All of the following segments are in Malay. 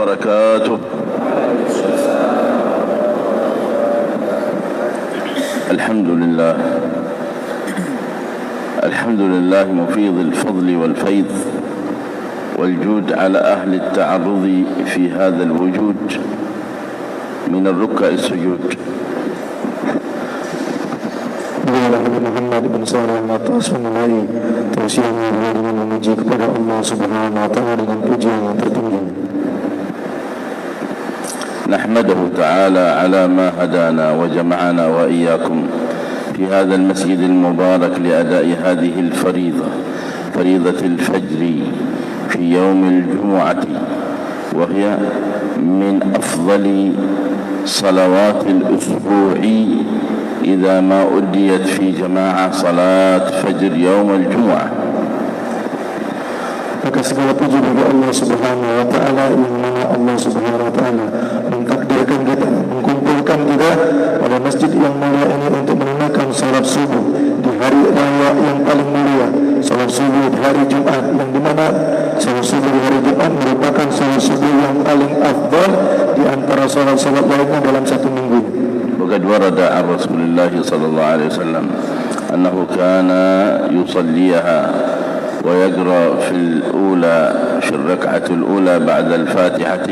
وبركاته. الحمد لله، الحمد لله مفيض الفضل والفيض والجود على أهل التعرض في هذا الوجود من الركع السجود. Nabi Muhammad bin Sallallahu Alaihi Wasallam memulai tausiahnya dengan memuji kepada Allah Subhanahu Wa Taala dengan pujian yang tertinggi. نحمده تعالى على ما هدانا وجمعنا وإياكم في هذا المسجد المبارك لأداء هذه الفريضة، فريضة الفجر في يوم الجمعة، وهي من أفضل صلوات الأسبوع إذا ما أديت في جماعة صلاة فجر يوم الجمعة. Maka segala puji bagi Allah Subhanahu Wa Taala, yang mana Allah Subhanahu Wa Taala mentakdirkan kita, mengumpulkan kita pada masjid yang mulia ini untuk menunaikan salat subuh di hari raya yang paling mulia, salat subuh di hari Jumat, yang dimana salat subuh di hari Jumat merupakan salat subuh yang paling afdal di antara salat-salat lainnya dalam satu minggu. وقد ورد عن رسول الله صلى الله عليه وسلم أنه كان يصليها ويقرأ في الركعة الأولى بعد الفاتحة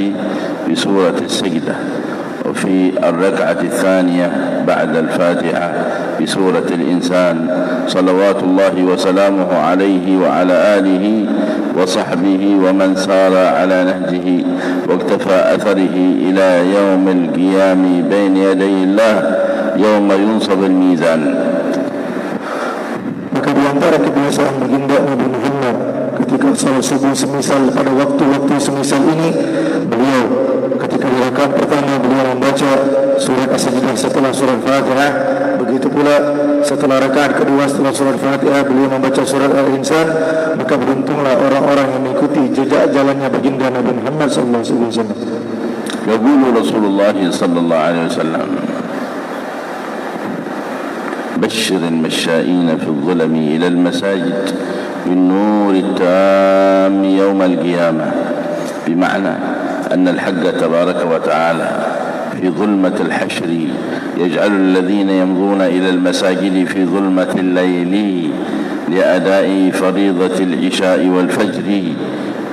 بسورة السجدة، وفي الركعة الثانية بعد الفاتحة بسورة الإنسان، صلوات الله وسلامه عليه وعلى آله وصحبه ومن سار على نهجه واقتفى أثره إلى يوم القيام بين يدي الله يوم ينصب الميزان. Maka di antara kebiasaan baginda Nabi Muhammad ketika salat subuh semisal pada waktu-waktu semisal ini, beliau ketika di rakaat pertama beliau membaca surat As-Sajdah setelah surat Fatihah. Begitu pula setelah rakaat kedua setelah surat Fatihah beliau membaca surat Al-Insan. Maka beruntunglah orang-orang yang mengikuti jejak jalannya baginda Nabi Muhammad sallallahu alaihi wasallam. يقول رسول الله صلى الله عليه وسلم: بشر المشائين في الظلم إلى المساجد بالنور التام يوم القيامة، بمعنى أن الحق تبارك وتعالى في ظلمة الحشر يجعل الذين يمضون إلى المساجد في ظلمة الليل لأداء فريضة العشاء والفجر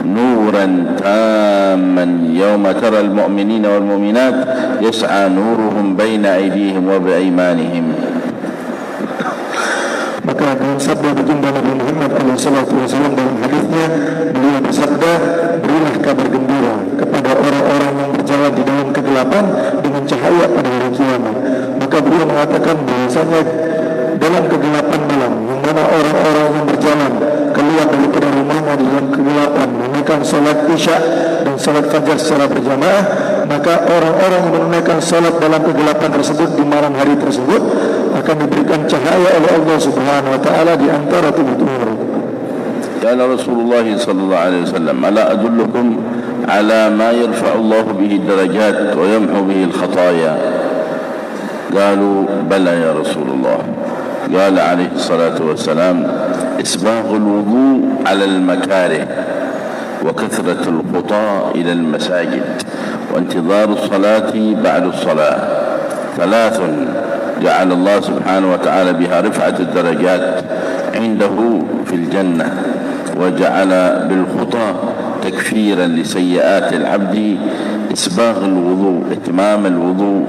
نورا تاما يوم ترى المؤمنين والمؤمنات يسعى نورهم بين أيديهم وبأيمانهم. Maka dalam sabda baginda Nabi Muhammad SAW dalam hadisnya, beliau bersabda, berilah kabar gembira kepada orang-orang yang berjalan di dalam kegelapan dengan cahaya pada hari kiamat. Maka beliau mengatakan bahwasanya dalam kegelapan malam, yang mana orang-orang yang berjalan keluar daripada rumahnya di dalam kegelapan menunaikan salat isya dan salat fajar secara berjamaah, maka orang-orang yang menunaikan salat dalam kegelapan tersebut di malam hari tersebut akan diberikan cahaya oleh Allah Subhanahu Wa Taala di antara tubuh-tubuh mereka. قال رسول الله صلى الله عليه وسلم: ألا أدلكم على ما يرفع الله به الدرجات ويمحو به الخطايا؟ قالوا: بلى يا رسول الله. قال عليه الصلاة والسلام: إسباغ الوضوء على المكاره، وكثرة الخطى إلى المساجد، وانتظار الصلاة بعد الصلاة. ثلاث جعل الله سبحانه وتعالى بها رفعة الدرجات عنده في الجنة، وجعل بالخطى تكفيرا لسيئات العبد. إسباغ الوضوء، إتمام الوضوء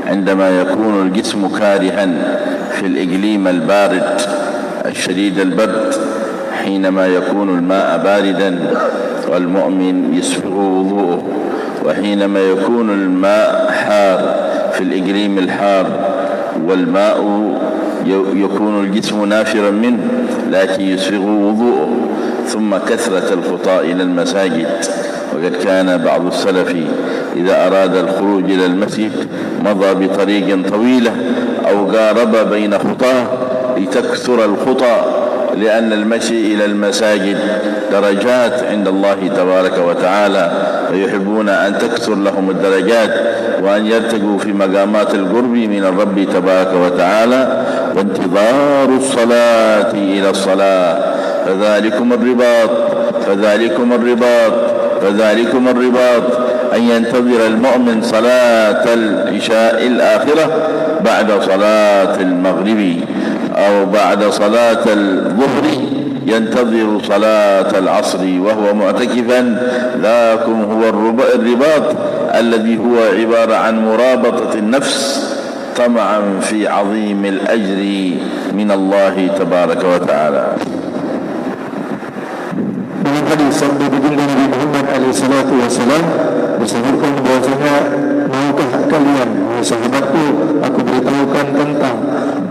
عندما يكون الجسم كارها في الإقليم البارد الشديد البرد، حينما يكون الماء باردا والمؤمن يسبغ وضوءه، وحينما يكون الماء حار في الإقليم الحار والماء يكون الجسم نافرا منه لكن يسبغ وضوءه. ثم كثرة الخطى إلى المساجد، وقد كان بعض السلف إذا أراد الخروج إلى المسجد مضى بطريق طويلة أو قارب بين خطاه لتكثر الخطى، لأن المشي إلى المساجد درجات عند الله تبارك وتعالى، فيحبون أن تكثر لهم الدرجات وأن يرتقوا في مقامات القرب من الرب تبارك وتعالى. وانتظار الصلاة إلى الصلاة، فذلكم الرباط أن ينتظر المؤمن صلاة العشاء الآخرة بعد صلاة المغرب أو بعد صلاة الظهر ينتظر صلاة العصر وهو معتكفا. ذاكم هو الرباط الذي هو عبارة عن مرابطة النفس طمعا في عظيم الأجر من الله تبارك وتعالى. Dalam hadis sabda baginda Nabi Muhammad alaihissalatu wassalam disebutkan bahwasanya, maukah kalian wahai sahabatku aku beritahukan tentang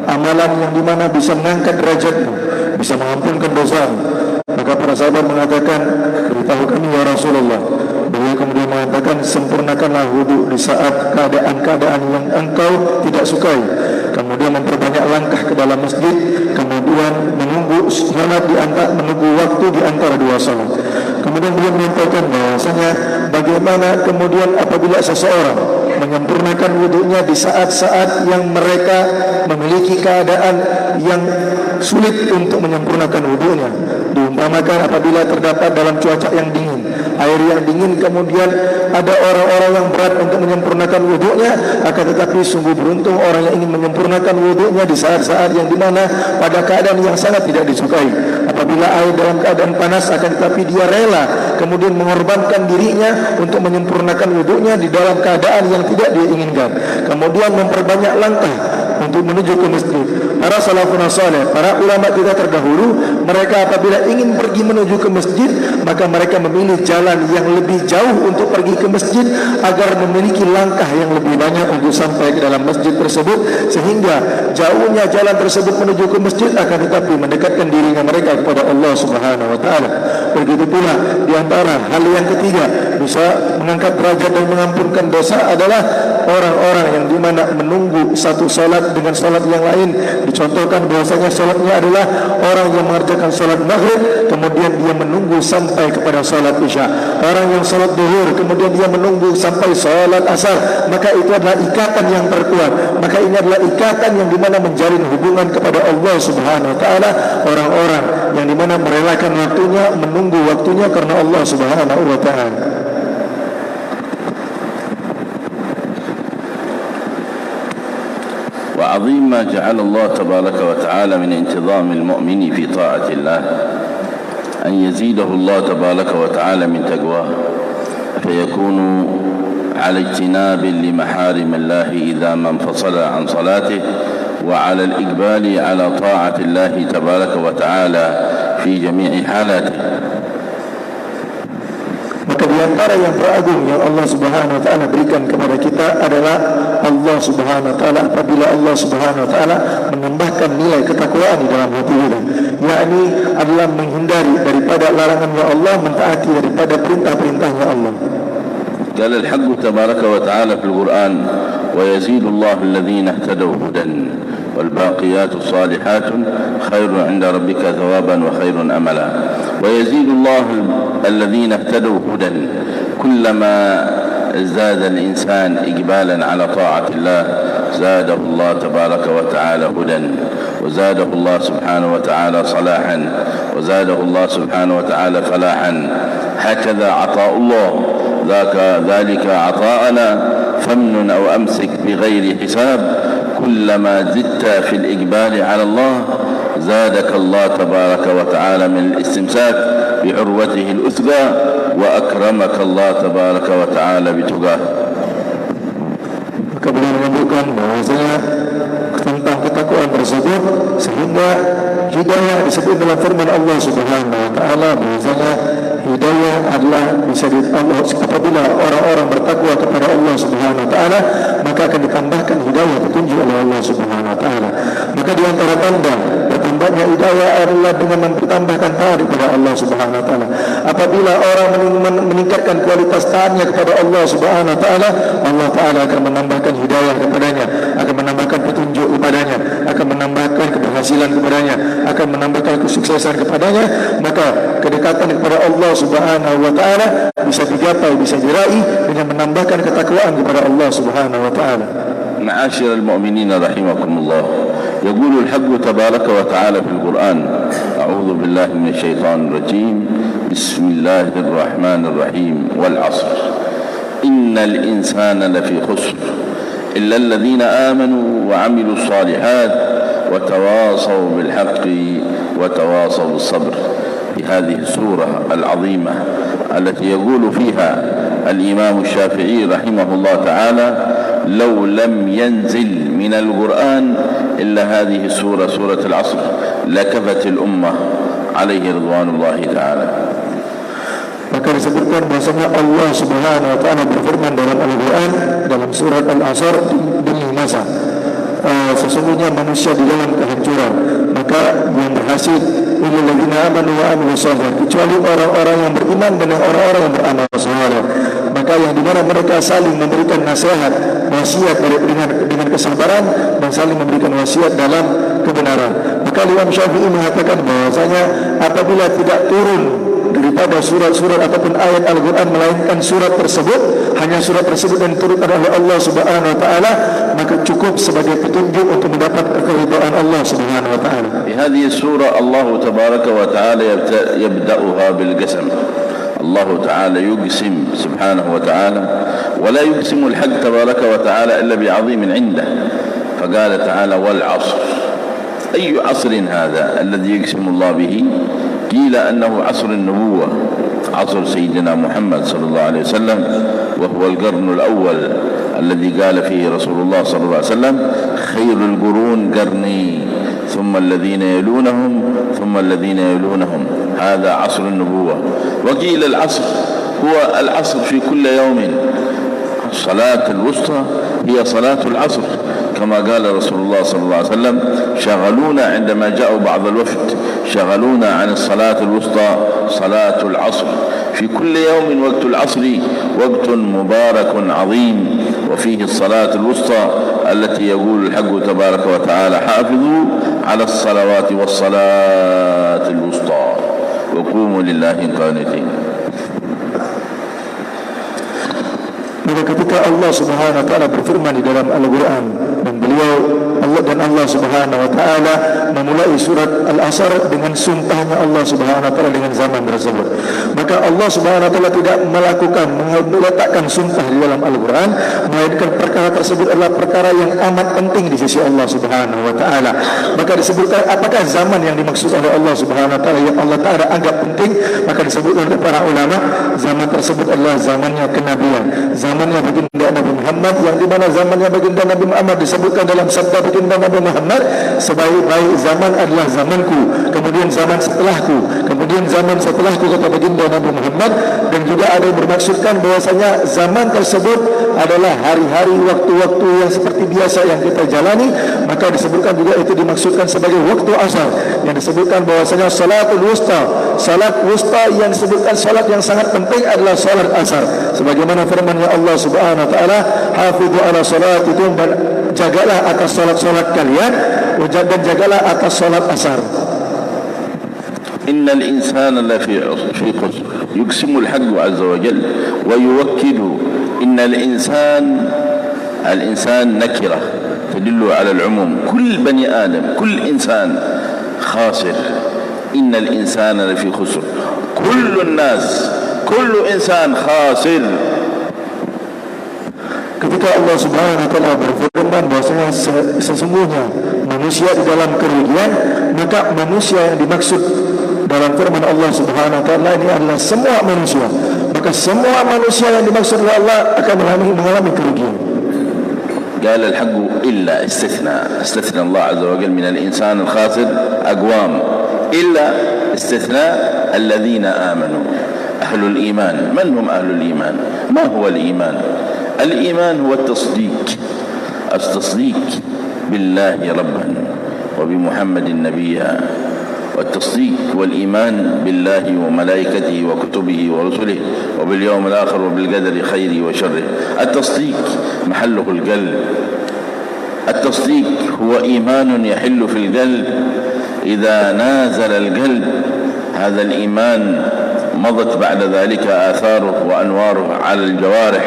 amalan yang dimana bisa mengangkat derajatmu, bisa mengampunkan dosamu. Maka para sahabat mengatakan, beritahu kami ya Rasulullah. Beliau kemudian mengatakan, sempurnakanlah wudhu di saat keadaan-keadaan yang engkau tidak sukai. Kemudian memperbanyak langkah ke dalam masjid. Kemudian menunggu salat menunggu waktu di antara dua salat. Kemudian beliau menyampaikan bahwasanya bagaimana kemudian apabila seseorang menyempurnakan wudhunya di saat-saat yang mereka memiliki keadaan yang sulit untuk menyempurnakan wudhunya. Diumpamakan apabila terdapat dalam cuaca yang dingin, air yang dingin, kemudian ada orang-orang yang berat untuk menyempurnakan wudhunya, akan tetapi sungguh beruntung orang yang ingin menyempurnakan wudhunya di saat-saat yang dimana pada keadaan yang sangat tidak disukai. Apabila air dalam keadaan panas, akan tetapi dia rela kemudian mengorbankan dirinya untuk menyempurnakan wudhunya di dalam keadaan yang tidak dia inginkan. Kemudian memperbanyak langkah untuk menuju ke masjid. Para salafun saleh, para ulama kita terdahulu, mereka apabila ingin pergi menuju ke masjid, maka mereka memilih jalan yang lebih jauh untuk pergi ke masjid agar memiliki langkah yang lebih banyak untuk sampai ke dalam masjid tersebut, sehingga jauhnya jalan tersebut menuju ke masjid akan tetapi mendekatkan dirinya mereka kepada Allah Subhanahu wa taala. Begitu pula di antara hal yang ketiga bisa mengangkat derajat dan mengampunkan dosa adalah orang-orang yang dimana menunggu satu salat dengan salat yang lain. Dicontohkan bahwasanya salatnya adalah orang yang mengerjakan salat maghrib kemudian dia menunggu sampai kepada salat isya. Orang yang salat zuhur kemudian dia menunggu sampai salat asar, maka itu adalah ikatan yang terkuat. Maka ini adalah ikatan yang dimana menjalin hubungan kepada Allah Subhanahu wa taala. Orang-orang yang dimana merelakan waktunya, menunggu waktunya karena Allah Subhanahu wa taala. وعظيم ما جعل الله تبارك وتعالى من انتظام المؤمن في طاعة الله أن يزيده الله تبارك وتعالى من تقواه فيكون على اجتناب لمحارم الله إذا ما انفصل عن صلاته وعلى الإقبال على طاعة الله تبارك وتعالى في جميع حالاته. Maka di antara yang teragung yang Allah Subhanahu wa taala berikan kepada kita adalah Allah Subhanahu wa taala apabila Allah Subhanahu wa taala menambahkan nilai ketakwaan di dalam hati kita, yakni adalah menghindari daripada larangan-Nya Allah, mentaati daripada perintah-perintah-Nya Allah. قال الحق تبارك وتعالى في القرآن ويزيد الله الذين اهتدوا هدى والباقيات الصالحات خير عند ربك ثوابا وخير أملا. ويزيد الله الذين اهتدوا هدى. كلما زاد الإنسان إقبالا على طاعة الله زاده الله تبارك وتعالى هدى وزاده الله سبحانه وتعالى صلاحا وزاده الله سبحانه وتعالى فلاحا. هكذا عطاء الله ذلك عطاءنا فمن أو أمسك بغير حساب. كلما زدت في الإقبال على الله زادك الله تبارك وتعالى من الاستمساك بعروته الأثقى وأكرمك الله تبارك وتعالى بتقاه. Maka beliau menyebutkan bahwasanya tentang ketakwaan tersebut sehingga hidayah disebut dalam firman Allah Subhanahu wa taala bahwasanya hidayah adalah bisa Allah apabila orang-orang bertakwa kepada Allah Subhanahu wa taala maka akan ditambahkan hidayah petunjuk oleh Allah Subhanahu wa taala. Maka di antara tanda bertambahnya hidayah adalah dengan mempertambahkan taat kepada Allah Subhanahu wa taala. Apabila orang meningkatkan kualitas taatnya kepada Allah Subhanahu wa taala, Allah taala akan menambahkan hidayah kepadanya, akan menambahkan petunjuk kepadanya, akan menambahkan keberhasilan kepadanya, akan menambahkan kesuksesan kepadanya. Maka kedekatan kepada Allah Subhanahu wa taala bisa digapai, bisa diraih dengan menambahkan ketakwaan kepada Allah Subhanahu wa taala. معاشر المؤمنين رحمكم الله، يقول الحق تبارك وتعالى في القرآن: أعوذ بالله من الشيطان الرجيم، بسم الله الرحمن الرحيم، والعصر إن الإنسان لفي خسر إلا الذين آمنوا وعملوا الصالحات وتواصوا بالحق وتواصوا بالصبر. في هذه السورة العظيمة التي يقول فيها الإمام الشافعي رحمه الله تعالى: لو لم ينزل من القرآن إلا هذه السورة، سورة العصر، لكفت الأمة عليه رضوان الله تعالى. Maka disebutkan bahasanya Allah Subhanahu wa taala berfirman dalam Al-Qur'an dalam surat Al-Asr demi masa sesungguhnya manusia di dalam kehancuran, maka yang berhasil illal ladzina amanu wa amilus shalihat, kecuali orang-orang yang beriman dan orang-orang yang beramal saleh. Maka yang dimana mereka saling memberikan nasihat, wasiat dengan kesabaran dan saling memberikan wasiat dalam kebenaran. Maka Imam Syafi'i mengatakan bahwasanya apabila tidak turun daripada surat-surat ataupun ayat Al-Quran melainkan surat tersebut, hanya surat tersebut yang turun oleh Allah Subhanahu wa taala, maka cukup sebagai petunjuk untuk mendapat keridhaan Allah Subhanahu wa taala. Di hadhihi surah Allah tabaraka wa taala yabda'uha bil qasam. Allah taala yuqsim subhanahu wa taala wa la yuqsimu al-haqq tabaraka wa taala illa bi'azim 'indah. فقال تعالى: والعصر. أي عصر هذا الذي يقسم الله به؟ قيل أنه عصر النبوة، عصر سيدنا محمد صلى الله عليه وسلم، وهو القرن الأول الذي قال فيه رسول الله صلى الله عليه وسلم: خير القرون قرني ثم الذين يلونهم ثم الذين يلونهم. هذا عصر النبوة. وقيل العصر هو العصر في كل يوم. الصلاة الوسطى هي صلاة العصر، كما قال رسول الله صلى الله عليه وسلم: شغلونا عندما جاءوا بعض الوفد، شغلونا عن الصلاة الوسطى صلاة العصر. في كل يوم وقت العصر وقت مبارك عظيم، وفيه الصلاة الوسطى التي يقول الحق تبارك وتعالى: حافظوا على الصلوات والصلاة الوسطى وقوموا لله قانتين. Maka ketika Allah Subhanahu wa taala berfirman di dalam Al-Qur'an dan Allah Subhanahu wa taala memulai surat Al-Asr dengan sumpahnya Allah Subhanahu wa taala dengan zaman tersebut, maka Allah Subhanahu wa taala tidak meletakkan sumpah di dalam Al-Qur'an, melainkan perkara tersebut adalah perkara yang amat penting di sisi Allah Subhanahu wa taala. Maka disebutkan apakah zaman yang dimaksud oleh Allah Subhanahu wa taala yang Allah taala anggap penting, maka disebutkan oleh para ulama zaman tersebut adalah zamannya kenabian, zamannya baginda Nabi Muhammad, yang di mana zamannya baginda Nabi Muhammad disebutkan dalam sabda baginda Nabi Muhammad: sebaik-baik zaman adalah zamanku, kemudian zaman setelahku, kemudian zaman setelahku, kata baginda Nabi Muhammad. Dan juga ada yang bermaksudkan bahwasanya zaman tersebut adalah hari-hari, waktu-waktu yang seperti biasa yang kita jalani. Maka disebutkan juga itu dimaksudkan sebagai waktu asar, yang disebutkan bahwasanya salatul wusta, salat wusta yang disebutkan salat yang sangat penting adalah salat asar, sebagaimana firman-Nya Allah Subhanahu wa taala: hafizu ala salatikum, jagalah atas salat-salat kalian dan jagalah atas salat asar. Innal insana lafi khusr. Yuqsimu al-haqq azza wa jalla wa yuwakkidu innal al-insan nakira tadullu ala al-umum. Kull bani adam, kull insan khasir. Innal insana lafi khusr. Kullu an-nas, kullu insan khasir. Ketika Allah Subhanahu wa taala berfirman bahwasanya sesungguhnya manusia di dalam kerugian, maka manusia yang dimaksud dalam firman Allah Subhanahu wa taala ini adalah semua manusia. Maka semua manusia yang dimaksud oleh Allah akan mengalami kerugian. قال الحق إلا استثنى الله عز وجل من الإنسان الخاسر أقوام، إلا استثناء الذين آمنوا، أهل الإيمان. من هم أهل الإيمان؟ ما هو الإيمان؟ الإيمان هو التصديق بالله ربا وبمحمد نبيا، والتصديق والإيمان بالله وملائكته وكتبه ورسله وباليوم الآخر وبالقدر خيره وشره. التصديق محله القلب. التصديق هو إيمان يحل في القلب. إذا نازل القلب هذا الإيمان مضت بعد ذلك آثاره وأنواره على الجوارح،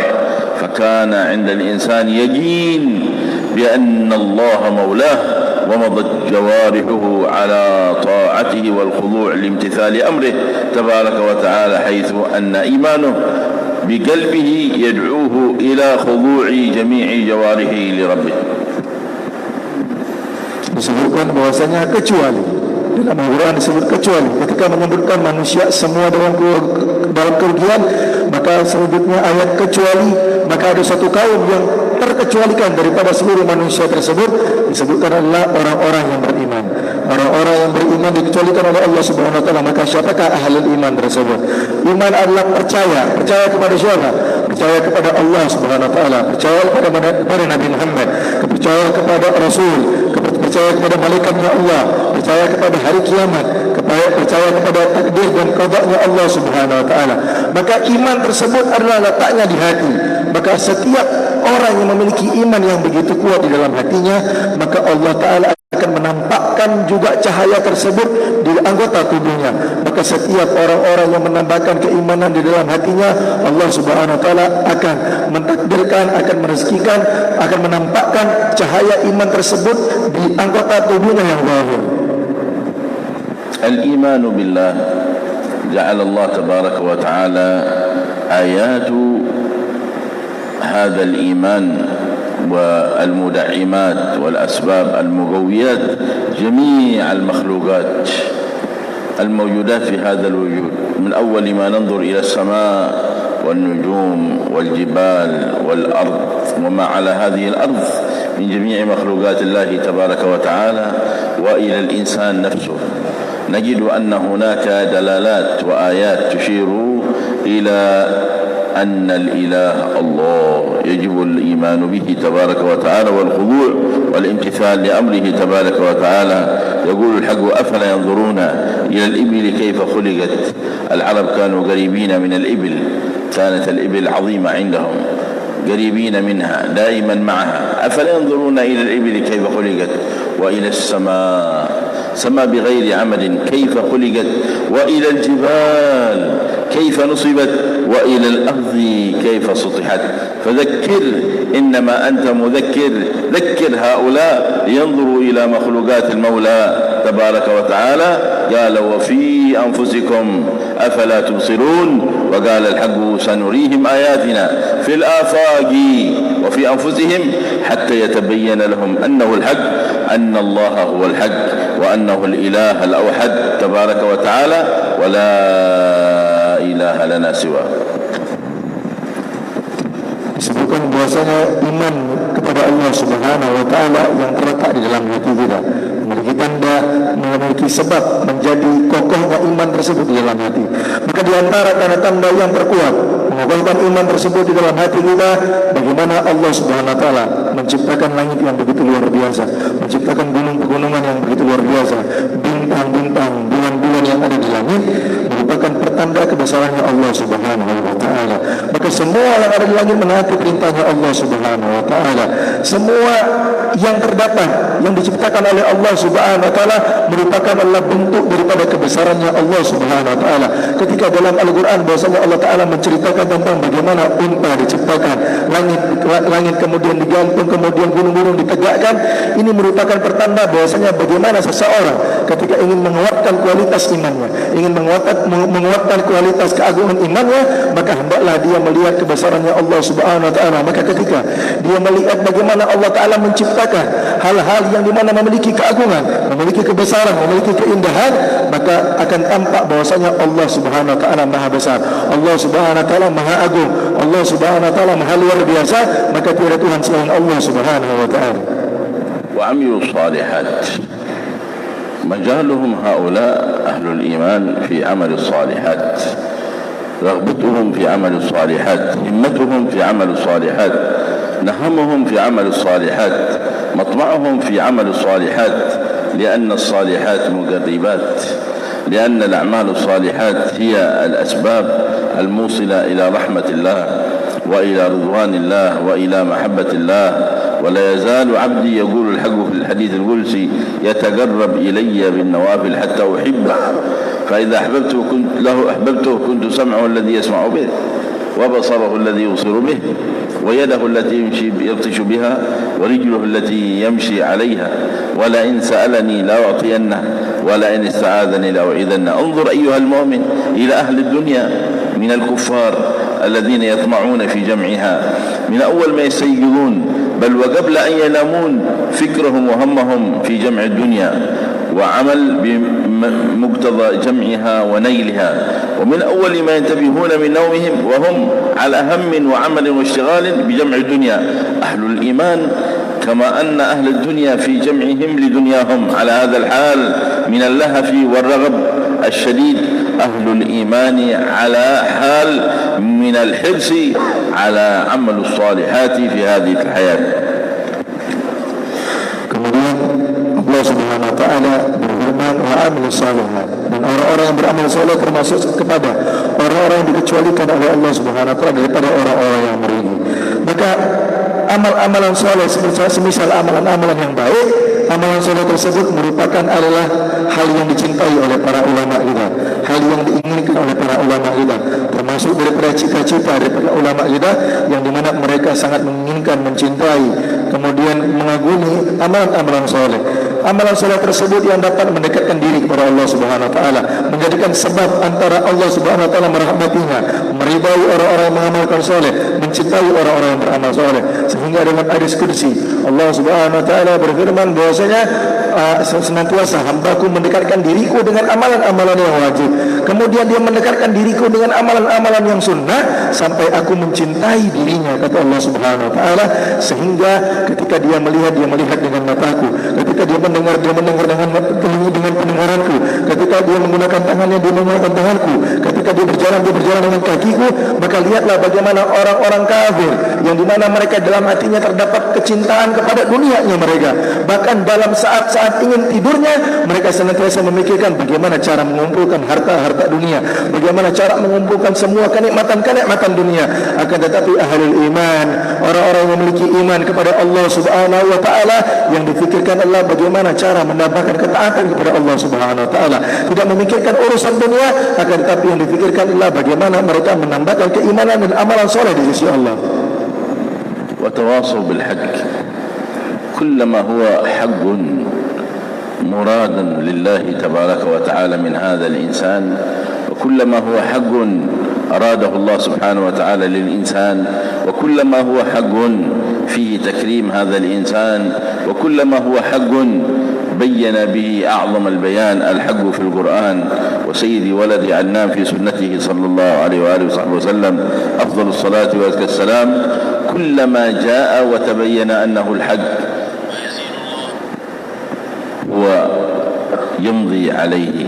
فكان عند الإنسان يقين بأن الله مولاه، ومضت جوارحه على طاعته والخضوع لامتثال أمره تبارك وتعالى، حيث أن إيمانه بقلبه يدعوه إلى خضوع جميع جوارحه لربه. Disebutkan bahwasanya kecuali, dalam Al-Quran disebut kecuali, ketika menyebutkan manusia semua dalam kerugian, maka selanjutnya ayat kecuali, maka ada satu kaum yang terkecualikan daripada seluruh manusia tersebut, disebutkan adalah orang-orang yang beriman. Orang-orang yang beriman dikecualikan oleh Allah Subhanahu wa taala. Maka siapakah ahlul iman tersebut? Iman adalah percaya. Percaya kepada siapa? Percaya kepada Allah Subhanahu wa taala, percaya kepada Nabi Muhammad, percaya kepada Rasul, percaya kepada malaikatnya Allah, percaya kepada hari kiamat, percaya kepada takdir dan qada'nya Allah Subhanahu wa taala. Maka iman tersebut adalah letaknya di hati. Maka setiap orang yang memiliki iman yang begitu kuat di dalam hatinya, maka Allah taala akan menampakkan juga cahaya tersebut di anggota tubuhnya. Maka setiap orang-orang yang menambahkan keimanan di dalam hatinya, Allah Subhanahu wa taala akan mentakdirkan, akan merezekikan, akan menampakkan cahaya iman tersebut di anggota tubuhnya yang zahir. Al-iman billah ja'ala Allah tabaraka wa ta'ala ayatu هذا الإيمان والمدعمات والأسباب المقويات جميع المخلوقات الموجودات في هذا الوجود، من أول ما ننظر إلى السماء والنجوم والجبال والأرض وما على هذه الأرض من جميع مخلوقات الله تبارك وتعالى، وإلى الإنسان نفسه نجد أن هناك دلالات وآيات تشير إلى أن الإله الله يجب الإيمان به تبارك وتعالى والخضوع والامتثال لأمره تبارك وتعالى. يقول الحق: أفلا ينظرون إلى الإبل كيف خلقت. العرب كانوا قريبين من الإبل، كانت الإبل عظيمة عندهم، قريبين منها دائما معها. أفلا ينظرون إلى الإبل كيف خلقت وإلى السماء، سماء بغير عمد كيف خلقت، وإلى الجبال كيف نصبت، وإلى الأرض كيف سطحت. فذكر إنما أنت مذكر، ذكر هؤلاء لينظروا إلى مخلوقات المولى تبارك وتعالى. قال: وفي أنفسكم أفلا تبصرون. وقال الحق: سنريهم آياتنا في الآفاق وفي أنفسهم حتى يتبين لهم أنه الحق، أن الله هو الحق، وأنه الإله الأوحد تبارك وتعالى، ولا إله لنا سواه. Disebutkan bahwasanya iman kepada Allah Subhanahu wa taala yang terletak di dalam hati kita, memiliki tanda, memiliki sebab menjadi kokohnya iman tersebut di dalam hati. Maka di antara tanda-tanda yang terkuat mengokohkan iman tersebut di dalam hati kita, bagaimana Allah Subhanahu wa taala menciptakan langit yang begitu luar biasa, menciptakan gunung-pegunungan yang begitu luar biasa, bintang-bintang, bulan-bulan yang ada di langit merupakan pertanda kebesarannya Allah Subhanahu wa taala. Maka semua yang ada di langit menaati perintahnya Allah Subhanahu wa taala. Semua yang terdapat, yang diciptakan oleh Allah Subhanahu wa taala merupakan adalah bentuk daripada kebesarannya Allah Subhanahu wa taala. Ketika dalam Al-Quran bahwasanya Allah taala menceritakan tentang bagaimana unta diciptakan, langit kemudian digantung, kemudian gunung-gunung ditegakkan, ini merupakan pertanda bahwasanya bagaimana seseorang ketika ingin menguatkan kualitas imannya, ingin menguatkan kualitas keagungan imannya, maka hendaklah dia melihat kebesarannya Allah Subhanahu wa taala. Maka ketika dia melihat bagaimana Allah taala menciptakan hal-hal yang dimana memiliki keagungan, memiliki kebesaran, memiliki keindahan, maka akan tampak bahwasanya Allah Subhanahu wa taala maha besar, Allah Subhanahu wa taala maha agung, Allah Subhanahu wa taala maha luar biasa. Maka tiada Tuhan selain Allah Subhanahu wa taala. Wa amilu salihat. مجالهم هؤلاء أهل الإيمان في عمل الصالحات، رغبتهم في عمل الصالحات، همتهم في عمل الصالحات، نهمهم في عمل الصالحات، مطمعهم في عمل الصالحات، لأن الصالحات مقربات، لأن الأعمال الصالحات هي الأسباب الموصلة إلى رحمة الله وإلى رضوان الله وإلى محبة الله. ولا يزال عبدي، يقول الحق في الحديث القدسي: يتقرب إلي بالنوافل حتى أحبه، فإذا أحببته كنت سمعه الذي يسمع به، وبصره الذي يبصر به، ويده التي يبطش بها، ورجله التي يمشي عليها، ولئن سألني لأعطينه، ولئن استعاذني لأعيذنه. انظر أيها المؤمن إلى أهل الدنيا من الكفار الذين يطمعون في جمعها من أول ما يستيقظون، بل وقبل أن ينامون فكرهم وهمهم في جمع الدنيا وعمل بمقتضى جمعها ونيلها، ومن أول ما ينتبهون من نومهم وهم على هم وعمل واشتغال بجمع الدنيا. أهل الإيمان كما أن أهل الدنيا في جمعهم لدنياهم على هذا الحال من اللهف والرغب الشديد، أهل الإيمان على حال من الحرص على عمل الصالحات في هذه الحياة. Kemudian Allah Subhanahu wa taala berfirman wa amilus shalihat, dan orang-orang yang beramal saleh termasuk kepada orang-orang yang dikecualikan oleh Allah Subhanahu wa taala daripada orang-orang yang merugi. Maka amal-amalan saleh semisal amalan-amalan yang baik, amalan saleh tersebut merupakan adalah hal yang dicintai oleh para ulama kita, hal yang diinginkan oleh para ulama kita, termasuk daripada cita-cita daripada ulama kita yang dimana mereka sangat menginginkan, mencintai, kemudian mengagumi amalan-amalan saleh. Amalan saleh tersebut yang dapat mendekatkan diri kepada Allah Subhanahu wa taala, menjadikan sebab antara Allah Subhanahu wa taala merahmatinya, meridai orang-orang yang mengamalkan saleh, mencintai orang-orang yang beramal saleh. Sehingga dengan hadis qudsi Allah Subhanahu wa taala berfirman bahwasanya senantiasa hambaku mendekatkan diriku dengan amalan-amalan yang wajib, kemudian dia mendekatkan diriku dengan amalan-amalan yang sunnah sampai aku mencintai dirinya, kata Allah Subhanahu wa taala. Sehingga ketika dia melihat dengan mataku, ketika dia mendengar dengan pendengaranku, ketika dia menggunakan tangannya, dia menggunakan tanganku, ketika dia berjalan dengan kakiku. Maka lihatlah bagaimana orang-orang kafir yang dimana mereka dalam hatinya terdapat kecintaan kepada dunianya mereka, bahkan dalam saat-saat ingin tidurnya mereka senantiasa memikirkan bagaimana cara mengumpulkan harta-harta dunia, bagaimana cara mengumpulkan semua kenikmatan-kenikmatan dunia. Akan tetapi ahlul iman, orang-orang yang memiliki iman kepada Allah Subhanahu wa taala, yang difikirkan adalah bagaimana cara menambahkan ketaatan kepada Allah Subhanahu wa taala, tidak memikirkan urusan dunia, akan tetapi yang difikirkan adalah bagaimana mereka menambahkan keimanan dan amalan soleh di sisi Allah. وتواصوا بالحق، كلما هو حق مرادا لله تبارك وتعالى من هذا الإنسان، وكلما هو حق أراده الله سبحانه وتعالى للإنسان، وكلما هو حق فيه تكريم هذا الإنسان، وكلما هو حق بين به أعظم البيان الحق في القرآن وسيد ولد عدنان في سنته صلى الله عليه وآله وصحبه وسلم أفضل الصلاة وأزكى السلام. كلما جاء وتبين أنه الحق هو يمضي عليه.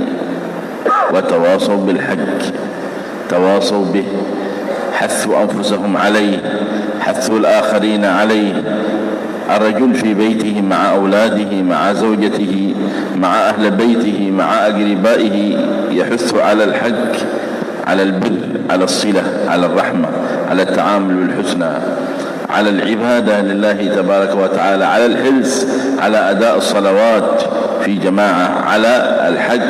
وتواصوا بالحق، تواصوا به، حثوا أنفسهم عليه، حثوا الآخرين عليه. الرجل في بيته مع أولاده، مع زوجته، مع أهل بيته، مع أقربائه يحث على الحق، على البر، على الصلة، على الرحمة، على التعامل بالحسنى، على العبادة لله تبارك وتعالى، على الحرص على أداء الصلوات في جماعة، على الحج،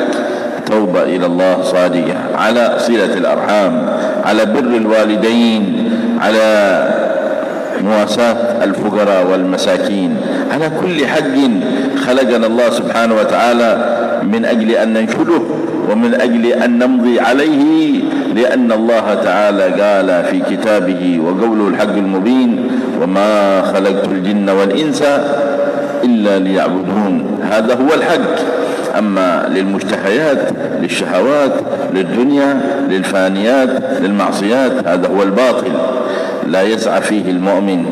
توبة إلى الله صادقة، على صلة الأرحام، على بر الوالدين، على مواساة الفقراء والمساكين، على كل حق خلقنا الله سبحانه وتعالى من أجل أن ننشده ومن أجل أن نمضي عليه، لأن الله تعالى قال في كتابه وقوله الحق المبين: وما خلقت الجن والإنس إلا ليعبدون. هذا هو الحق. أما للمشتهيات، للشهوات، للدنيا، للفانيات، للمعصيات، هذا هو الباطل، لا يسعى فيه المؤمن،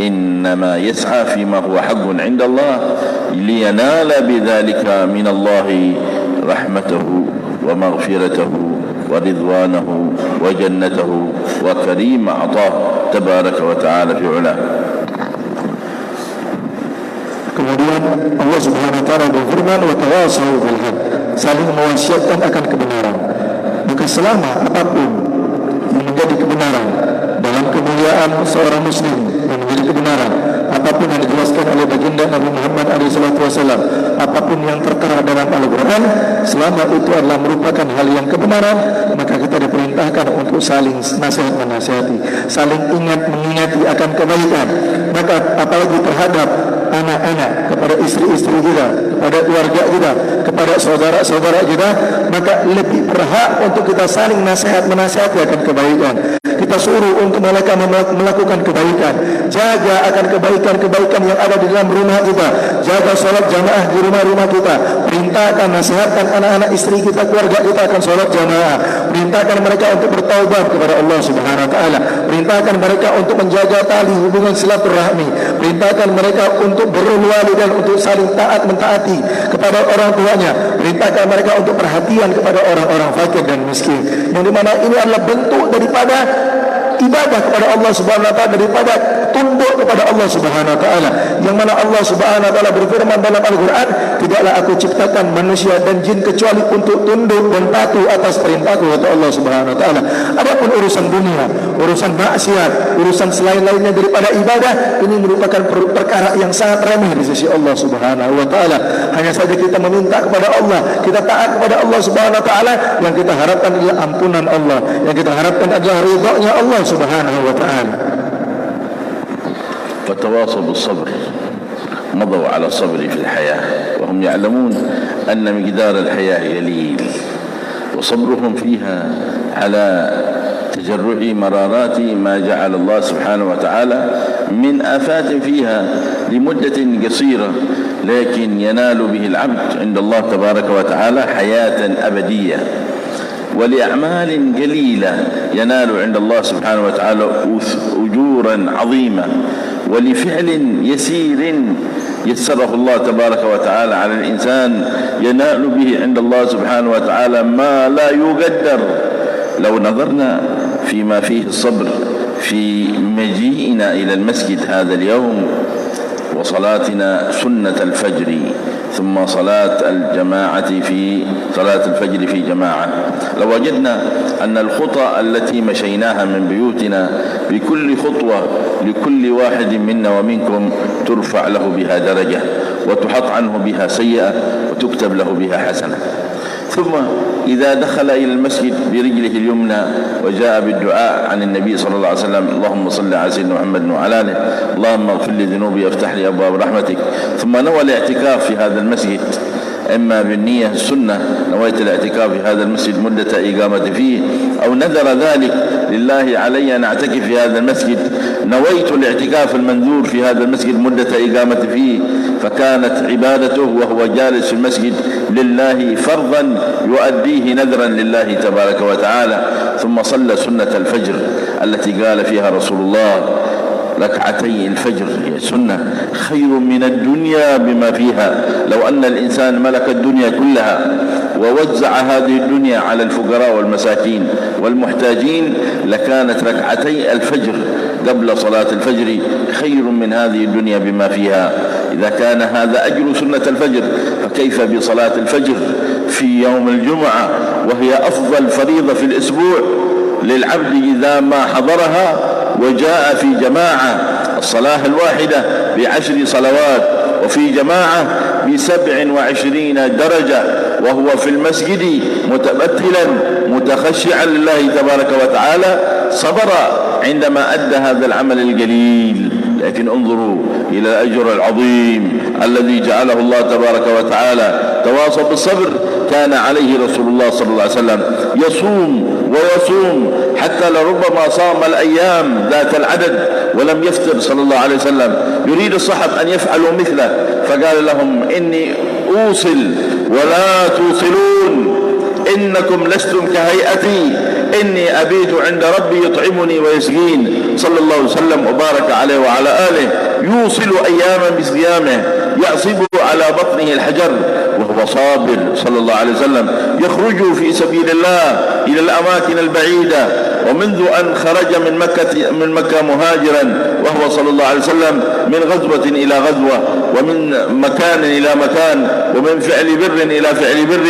إنما يسعى فيما هو حق عند الله لينال بذلك من الله رحمته ومغفرته ورضوانه وجنته وكريم عطاه تبارك وتعالى في علاه. Kemudian Allah Subhanahu wa taala berfirman, wa tawasau bil haq, saling mewasiatkan akan kebenaran. Maka selama apapun yang menjadi kebenaran dalam kemuliaan seorang muslim yang menjadi kebenaran, apapun yang dijelaskan oleh baginda Nabi Muhammad SAW, apapun yang tertera dalam Al-Quran, selama itu adalah merupakan hal yang kebenaran, maka kita diperintahkan untuk saling nasihat-menasihati, saling mengingati akan kebaikan. Maka apalagi terhadap anak-anak, kepada istri-istri kita, kepada keluarga kita, kepada saudara-saudara kita, maka lebih berhak untuk kita saling nasihat-menasihati akan kebaikan. Kita suruh untuk mereka melakukan kebaikan. Jaga akan kebaikan-kebaikan yang ada di dalam rumah kita. Jaga sholat jamaah di rumah-rumah kita. Perintahkan, nasihatkan anak-anak istri kita, keluarga kita akan sholat jamaah. Perintahkan mereka untuk bertaubat kepada Allah Subhanahu wa taala. Perintahkan mereka untuk menjaga tali hubungan silaturahmi. Perintahkan mereka untuk birrul walidain, untuk saling taat mentaati kepada orang tuanya. Perintahkan mereka untuk perhatian kepada orang-orang fakir dan miskin. Yang dimana ini adalah bentuk daripada ibadah kepada Allah Subhanahu wa taala, daripada tunduk kepada Allah Subhanahu wa taala. Yang mana Allah Subhanahu wa taala berfirman dalam Al-Qur'an, tidaklah aku ciptakan manusia dan jin kecuali untuk tunduk dan patuh atas perintahku, kata Allah Subhanahu wa taala. Adapun urusan dunia, urusan maksiat, urusan selain-lainnya daripada ibadah, ini merupakan perkara yang sangat remeh di sisi Allah Subhanahu wa taala. Hanya saja kita meminta kepada Allah, kita taat kepada Allah Subhanahu wa taala, yang kita harapkan adalah ampunan Allah, yang kita harapkan adalah ridha-Nya Allah Subhanahu wa taala. فتواصوا بالصبر، مضوا على الصبر في الحياة وهم يعلمون أن مقدار الحياة قليل، وصبرهم فيها على تجرع مرارات ما جعل الله سبحانه وتعالى من آفات فيها لمدة قصيرة، لكن ينال به العبد عند الله تبارك وتعالى حياة أبدية، ولأعمال قليلة ينال عند الله سبحانه وتعالى أجورا عظيمة، ولفعل يسير يسره الله تبارك وتعالى على الإنسان ينال به عند الله سبحانه وتعالى ما لا يقدر. لو نظرنا فيما فيه الصبر في مجيئنا إلى المسجد هذا اليوم وصلاتنا سنة الفجر، ثم صلاة الجماعة في صلاة الفجر في جماعة، لوجدنا أن الخطى التي مشيناها من بيوتنا بكل خطوة لكل واحد منا ومنكم ترفع له بها درجة، وتحط عنه بها سيئة، وتكتب له بها حسنة. ثم إذا دخل إلى المسجد برجله اليمنى وجاء بالدعاء عن النبي صلى الله عليه وسلم، اللهم صل على سيدنا محمد وعلى آله، اللهم اغفر لي ذنوبي وافتح لي أبواب رحمتك، ثم نوى الاعتكاف في هذا المسجد، إما بالنية السنة نويت الاعتكاف في هذا المسجد مدة إقامة فيه، أو نذر ذلك لله علي أن أعتكف في هذا المسجد، نويت الاعتكاف المنذور في هذا المسجد مدة إقامة فيه، فكانت عبادته وهو جالس في المسجد لله فرضا يؤديه نذرا لله تبارك وتعالى. ثم صلى سنة الفجر التي قال فيها رسول الله ركعتي الفجر هي سنة خير من الدنيا بما فيها. لو أن الإنسان ملك الدنيا كلها ووزع هذه الدنيا على الفقراء والمساكين والمحتاجين لكانت ركعتي الفجر قبل صلاة الفجر خير من هذه الدنيا بما فيها. إذا كان هذا أجر سنة الفجر فكيف بصلاة الفجر في يوم الجمعة وهي أفضل فريضة في الأسبوع للعبد إذا ما حضرها وجاء في جماعة، الصلاة الواحدة ب10 صلوات، وفي جماعة ب27 درجة، وهو في المسجد متبتلا متخشعا لله تبارك وتعالى، صبر عندما أدى هذا العمل القليل. لكن انظروا إلى الأجر العظيم الذي جعله الله تبارك وتعالى. تواصوا بالصبر. كان عليه رسول الله صلى الله عليه وسلم يصوم ويصوم حتى لربما صام الأيام ذات العدد ولم يفطر صلى الله عليه وسلم. يريد الصحب أن يفعلوا مثله فقال لهم إني أوصل ولا توصلون، إنكم لستم كهيئتي، إني أبيت عند ربي يطعمني ويسقين، صلى الله عليه وسلم وبارك عليه وعلى آله. يوصل أياما بصيامه، يعصب على بطنه الحجر وهو صابر صلى الله عليه وسلم، يخرج في سبيل الله إلى الأماكن البعيدة. ومنذ أن خرج من مكة مهاجرا وهو صلى الله عليه وسلم من غزوة إلى غزوة، ومن مكان إلى مكان، ومن فعل بر إلى فعل بر،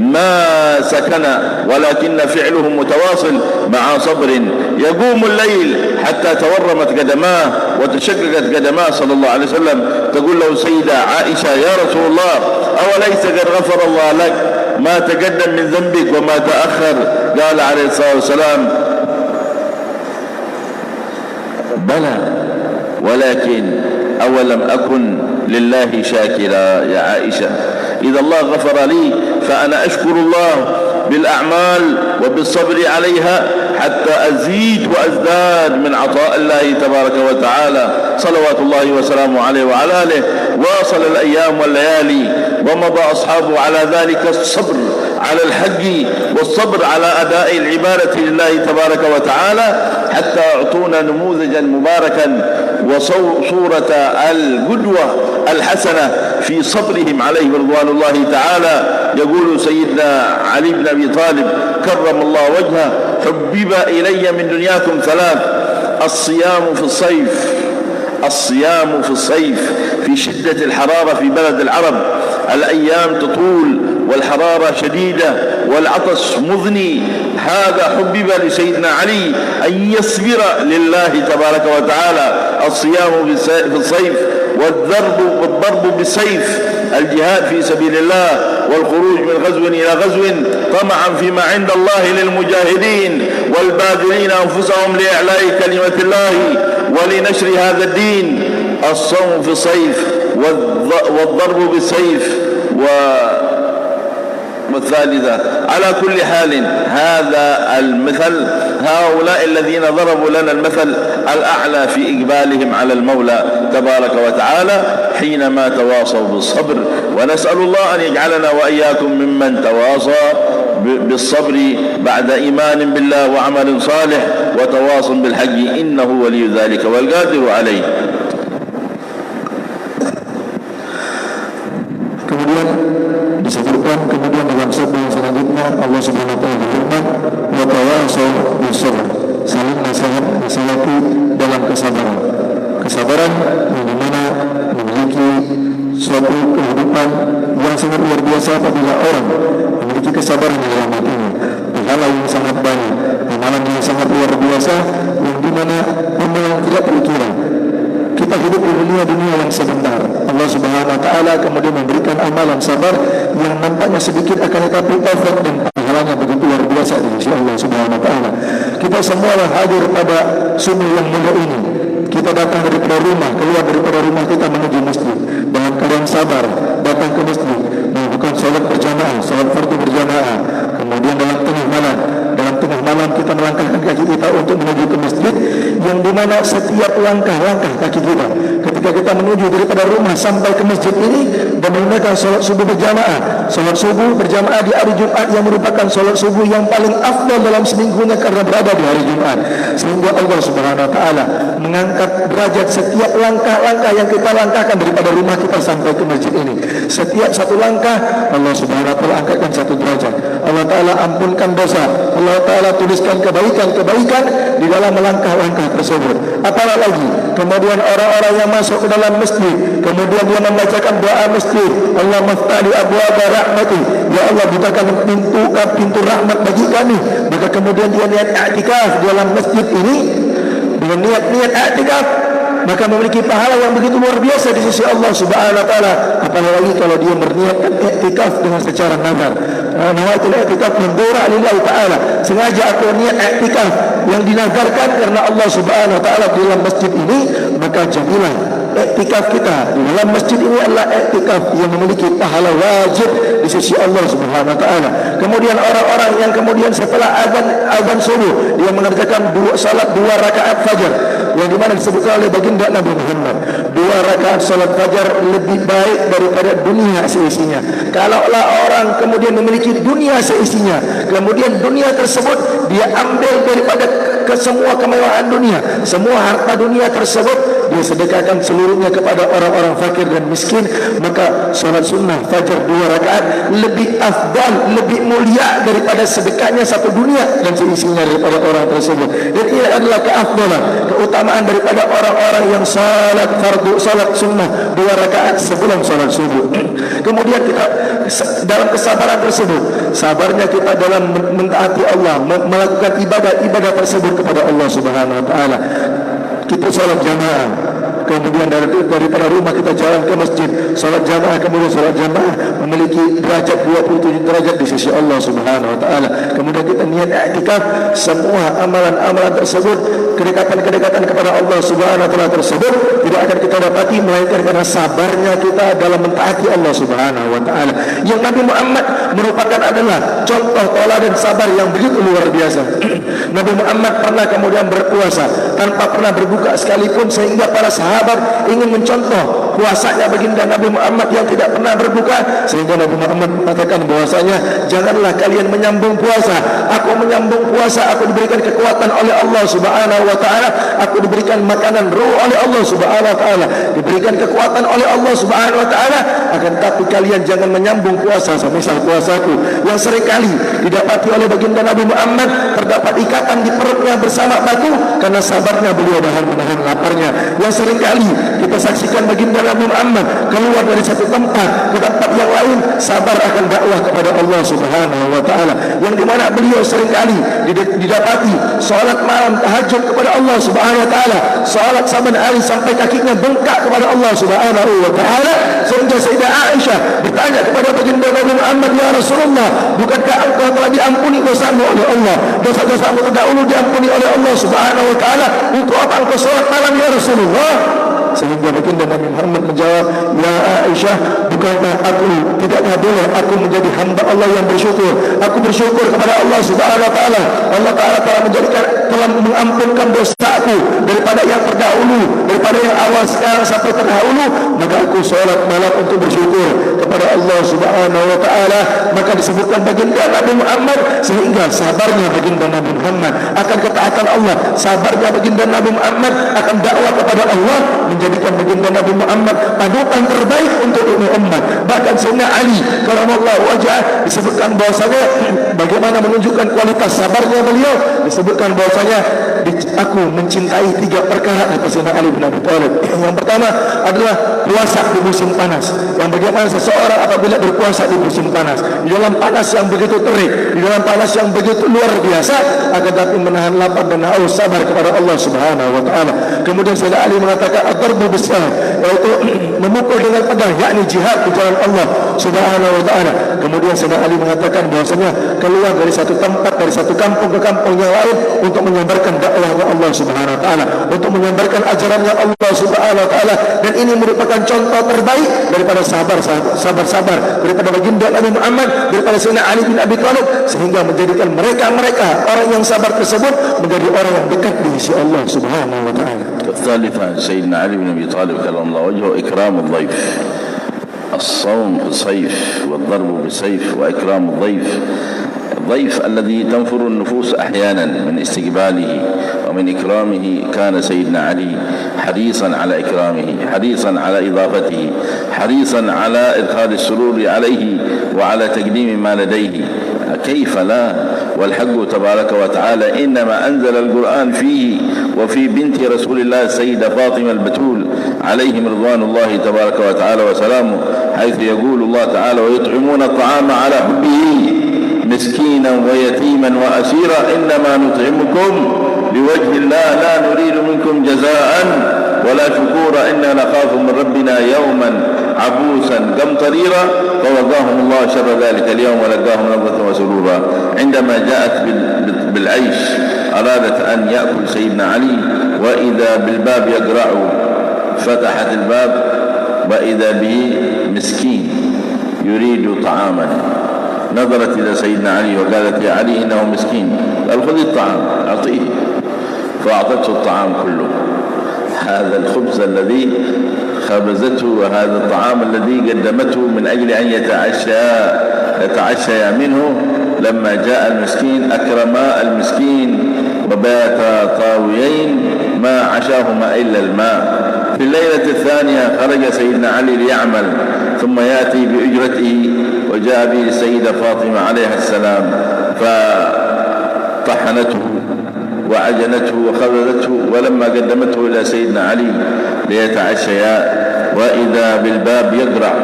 ما سكن، ولكن فعله متواصل مع صبر. يقوم الليل حتى تورمت قدماه وتشققت قدماه صلى الله عليه وسلم. تقول له سيدة عائشة يا رسول الله أوليس قد غفر الله لك ما تقدم من ذنبك وما تأخر؟ قال عليه الصلاة والسلام بلى، ولكن أولم أكن لله شاكرا يا عائشة. إذا الله غفر لي فأنا أشكر الله بالأعمال وبالصبر عليها حتى أزيد وأزداد من عطاء الله تبارك وتعالى صلوات الله وسلامه عليه وعلى آله. واصل الأيام والليالي ومضى أصحابه على ذلك الصبر على الحج والصبر على أداء العبادة لله تبارك وتعالى حتى أعطونا نموذجا مباركا وصورة القدوة الحسنة في صبرهم عليه رضوان الله تعالى. يقول سيدنا علي بن أبي طالب كرم الله وجهه: حبب إلي من دنياكم ثلاث: الصيام في الصيف، الصيام في الصيف في شدة الحرارة في بلد العرب، الأيام تطول والحرارة شديدة والعطش مضني. هذا حبب لسيدنا علي أن يصبر لله تبارك وتعالى. الصيام في الصيف والضرب بالسيف، الجهاد في سبيل الله والخروج من غزو إلى غزو طمعا فيما عند الله للمجاهدين والباذلين أنفسهم لإعلاء كلمة الله ولنشر هذا الدين. الصوم في الصيف والضرب بالسيف والثالثة. على كل حال هذا المثل، هؤلاء الذين ضربوا لنا المثل الأعلى في إقبالهم على المولى تبارك وتعالى حينما تواصوا بالصبر. ونسأل الله أن يجعلنا وإياكم ممن تواصى بالصبر بعد إيمان بالله وعمل صالح وتواصل بالحج، إنه ولي ذلك والقادر عليه. Kemudian disebutkan dalam sabda yang selanjutnya Allah Subhanahu wa taala berfirman, "Wa tawasaw bis-sabr." Saling nasihati dalam kesabaran. Kesabaran yang dimana memiliki suatu kehidupan yang sangat luar biasa apabila orang memiliki kesabaran di dalam hatinya. Pahala yang sangat banyak, amalan yang sangat luar biasa yang dimana yang tidak terkira. Kita hidup di dunia yang sebentar. Allah Subhanahu wa taala kemudian memberikan amalan sabar yang nampaknya sedikit akan tetapi efek dan pahalanya begitu luar biasa di sisi Allah Subhanahu wa taala. Kita semua yang hadir pada subuh yang mulia ini, kita datang daripada rumah, keluar daripada rumah kita menuju masjid dengan keadaan sabar, datang ke masjid, melakukan salat berjamaah, salat fardu berjamaah. Kemudian dalam tengah malam kita melangkahkan kaki kita untuk menuju ke masjid, yang dimana setiap langkah kaki kita ketika kita menuju daripada rumah sampai ke masjid ini dan menunaikan salat subuh berjamaah. Salat subuh berjamaah di hari Jumat yang merupakan salat subuh yang paling afdal dalam seminggunya karena berada di hari Jumat, sehingga Allah Subhanahu wa taala mengangkat derajat setiap langkah yang kita langkahkan daripada rumah kita sampai ke masjid ini. Setiap satu langkah Allah Subhanahu wa taala angkatkan satu derajat. Allah taala ampunkan dosa, Allah taala tuliskan kebaikan di dalam langkah-langkah tersebut. Apalagi lagi kemudian orang-orang yang masuk ke dalam masjid, kemudian dia membacakan doa masjid, Allah maftali abwaaba rahmati, ya Allah bukakan pintu rahmat bagi kami. Maka kemudian dia niat i'tikaf di dalam masjid ini dengan niat i'tikaf, maka memiliki pahala yang begitu luar biasa di sisi Allah Subhanahu wa taala. Apalagi kalau dia berniatkan i'tikaf dengan secara nazar. Nawaitul i'tikaf mendura lillahi taala. Sengaja aku niat i'tikaf yang dinazarkan karena Allah Subhanahu wa taala di dalam masjid ini, maka jadilah i'tikaf kita di dalam masjid ini adalah i'tikaf yang memiliki pahala wajib di sisi Allah Subhanahu wa taala. Kemudian orang-orang yang kemudian setelah azan subuh dia mengerjakan salat 2 rakaat fajar, yang dimana disebutkan oleh baginda Nabi Muhammad, 2 rakaat salat fajar lebih baik daripada dunia seisinya. Kalaulah orang kemudian memiliki dunia seisinya, kemudian dunia tersebut dia ambil daripada semua kemewahan dunia, semua harta dunia tersebut dia sedekahkan seluruhnya kepada orang-orang fakir dan miskin, maka salat sunnah fajar 2 rakaat lebih afdal, lebih mulia daripada sedekahnya satu dunia dan seisinya daripada orang tersebut. Dan ini adalah keafdalan, keutamaan daripada orang-orang yang salat fardu, salat sunnah 2 rakaat sebelum salat subuh. Kemudian kita dalam kesabaran tersebut, sabarnya kita dalam mentaati Allah, melakukan ibadah tersebut kepada Allah Subhanahu wa taala. Kita salat jamaah, kemudian daripada rumah kita jalan ke masjid, salat jamaah, kemudian salat jamaah, memiliki derajat 27 derajat di sisi Allah Subhanahu wa taala. Kemudian kita niat i'tikaf, semua amalan-amalan tersebut, kedekatan-kedekatan kepada Allah Subhanahu wa taala tersebut tidak akan kita dapati melainkan karena sabarnya kita dalam mentaati Allah Subhanahu wa taala. Yang Nabi Muhammad merupakan adalah contoh teladan sabar yang begitu luar biasa. Nabi Muhammad pernah kemudian berpuasa tanpa pernah berbuka sekalipun, sehingga para sahabat ingin mencontoh puasanya baginda Nabi Muhammad yang tidak pernah berbuka, sehingga Nabi Muhammad mengatakan bahwasanya janganlah kalian menyambung puasa. Aku menyambung puasa, aku diberikan kekuatan oleh Allah Subhanahu wa taala, aku diberikan makanan ruh oleh Allah Subhanahu wa taala, diberikan kekuatan oleh Allah Subhanahu wa taala, akan tapi kalian jangan menyambung puasa semisal puasaku yang seringkali didapati oleh baginda Nabi Muhammad terdapat ikatan di perutnya bersama batu karena sabarnya beliau menahan laparnya. Yang seringkali kita saksikan baginda Nabi Muhammad keluar dari satu tempat ke tempat yang lain, sabar akan dakwah kepada Allah Subhanahu wa taala, yang dimana beliau seringkali didapati salat malam tahajud kepada Allah Subhanahu wa taala, salat saban hari sampai kakinya bengkak kepada Allah Subhanahu wa taala, sehingga Sayyidah Aisyah bertanya kepada baginda Nabi Muhammad, ya Rasulullah, bukankah engkau telah diampuni dosamu oleh Allah, dosa-dosamu terdahulu diampuni oleh Allah Subhanahu wa taala, untuk apa engkau salat malam ya Rasulullah? Sehingga baginda Nabi Muhammad menjawab, ya Aisyah, bukankah aku tidaknya boleh aku menjadi hamba Allah yang bersyukur? Aku bersyukur kepada Allah Subhanahu wa taala. Allah taala telah mengampunkan dosaku daripada yang terdahulu, daripada yang awal sekarang sampai terdahulu, maka aku salat malam untuk bersyukur kepada Allah Subhanahu wa taala. Maka disebutkan baginda Nabi Muhammad, sehingga sabarnya baginda Nabi Muhammad akan ketaatan Allah, sabarnya baginda Nabi Muhammad akan dakwah kepada Allah, menjadikan baginda Nabi Muhammad panutan terbaik untuk umat. Bahkan Sayyidina Ali karamallahu wajhah disebutkan bahwasanya bagaimana menunjukkan kualitas sabarnya beliau, disebutkan bahwasanya aku mencintai 3 perkara kata Sayyidina Ali bin Abi Thalib. Yang pertama adalah puasa di musim panas, yang bagaimana seseorang apabila berpuasa di musim panas, di dalam panas yang begitu terik, di dalam panas yang begitu luar biasa, akan dapat menahan lapar dan haus, sabar kepada Allah Subhanahu wa taala. Kemudian Sayyidina Ali mengatakan ad-darbu bis-sayf, yaitu memukul dengan pedang, yakni jihad di jalan Allah Subhanahu wa taala. Kemudian Sayyidina Ali mengatakan bahwasanya keluar dari satu tempat, dari satu kampung ke kampung yang lain untuk menyebarkan dakwahnya Allah Subhanahu wa taala, untuk menyebarkan ajarannya Allah Subhanahu wa taala, dan ini merupakan contoh terbaik daripada sabar daripada baginda Nabi Muhammad, daripada Sayyidina Ali bin Abi Thalib, sehingga menjadikan mereka orang yang sabar tersebut menjadi orang yang dekat di sisi Allah Subhanahu wa taala. الثالثة سيدنا علي بن أبي طالب كرم الله وجهه إكرام الضيف. الصوم في الصيف والضرب بالسيف وإكرام الضيف، الضيف الذي تنفر النفوس أحيانا من استقباله ومن إكرامه. كان سيدنا علي حريصا على إكرامه، حريصا على إضافته، حريصا على إدخال السرور عليه وعلى تقديم ما لديه. كيف لا؟ والحق تبارك وتعالى إنما أنزل القرآن فيه وفي بنت رسول الله السيدة فاطمة البتول عليهم رضوان الله تبارك وتعالى وسلامه، حيث يقول الله تعالى ويطعمون الطعام على حبه مسكينا ويتيما وأسيرا إنما نطعمكم لوجه الله لا نريد منكم جزاء ولا شكورا إنا نخاف من ربنا يوما عبوسا قمطريرا فوقاهم الله شر ذلك اليوم ولقاهم نظرة وسرورا. عندما جاءت بالعيش أرادت أن يأكل سيدنا علي، وإذا بالباب يقرع، فتحت الباب وإذا به مسكين يريد طعاما، نظرت إلى سيدنا علي وقالت يا علي إنه مسكين، قال خذ الطعام أعطيه، فأعطته الطعام كله. هذا الخبز الذي خبزته وهذا الطعام الذي قدمته من أجل أن يتعشى منه، لما جاء المسكين أكرما المسكين وباتا طاويين ما عشاهما إلا الماء. في الليلة الثانية خرج سيدنا علي ليعمل ثم يأتي بأجرته، وجاء به السيدة فاطمة عليها السلام فطحنته وعجنته وخبزته، ولما قدمته إلى سيدنا علي ليتعشيا وإذا بالباب يقرع،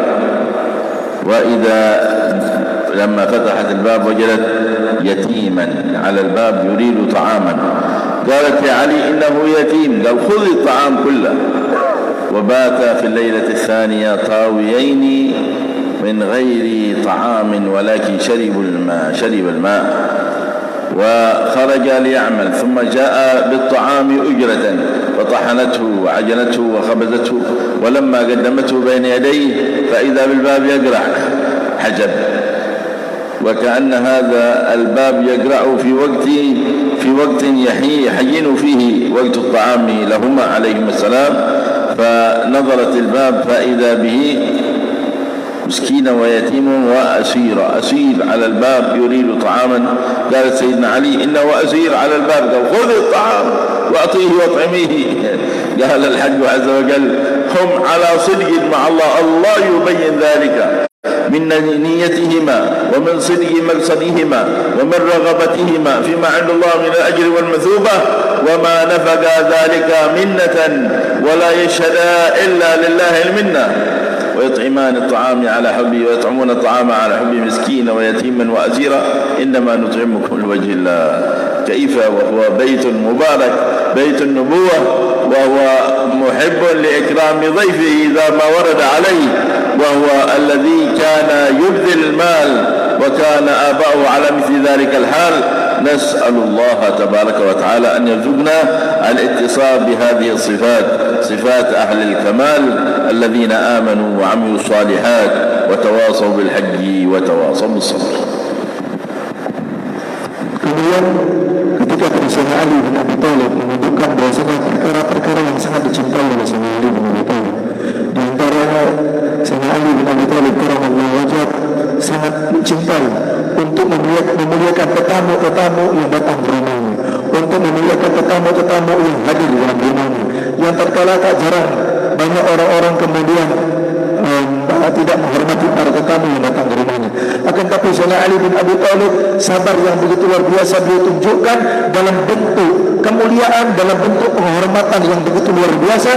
وإذا لما فتحت الباب وجدت يتيما على الباب يريد طعاما، قالت يا علي إنه يتيم، قال خذ الطعام كله. وبات في الليلة الثانية طاويين من غير طعام ولكن شرب الماء وخرج ليعمل، ثم جاء بالطعام أجرة فطحنته وعجنته وخبزته، ولما قدمته بين يديه فإذا بالباب يقرع حجب، وكأن هذا الباب يقرع في وقت يحين فيه وقت الطعام لهما عليهما السلام، فنظرت الباب فإذا به مسكين ويتيم وأسير، أسير على الباب يريد طعاما. قال سيدنا علي إنه أسير على الباب، قال خذ الطعام وأعطيه واطعميه. قال الحج عز وجل هم على صدق مع الله، الله يبين ذلك من نيتهما ومن صدق مقصدهما ومن رغبتهما فيما عند الله من الأجر والمثوبة، وما نفق ذلك منة ولا يشهدا إلا لله المنة. ويطعمان الطعام على حبه ويطعمون الطعام على حبه مسكينا ويتيما وأسيرا إنما نطعمكم لوجه الله. كيف وهو بيت مبارك، بيت النبوة، وهو محب لإكرام ضيفه إذا ما ورد عليه، وهو الذي كان يبذل المال وكان آباؤه على مثل ذلك الحال. نسأل الله تبارك وتعالى أن يرزقنا الاتصال بهذه الصفات، صفات أهل الكمال الذين آمنوا وعملوا الصالحات وتواصوا بالحج وتواصوا بالصبر. Kemudian ketika Sayyidina Ali bin Abi Thalib menunjukkan bahwasanya perkara-perkara yang sangat dicintai oleh Sayyidina Ali bin Abi Thalib, di antaranya Sayyidina Ali bin Abi Thalib karramallahu wajhah sangat mencintai untuk memuliakan tetamu-tetamu yang datang ke rumahnya, untuk memuliakan tetamu-tetamu yang hadir di dalam rumahnya, yang terkala tak jarang banyak orang-orang kemudian tidak menghormati para tetamu yang datang ke rumahnya. Akan tapi Sayyidina Ali bin Abi Thalib sabar yang begitu luar biasa beliau tunjukkan dalam bentuk kemuliaan, dalam bentuk penghormatan yang begitu luar biasa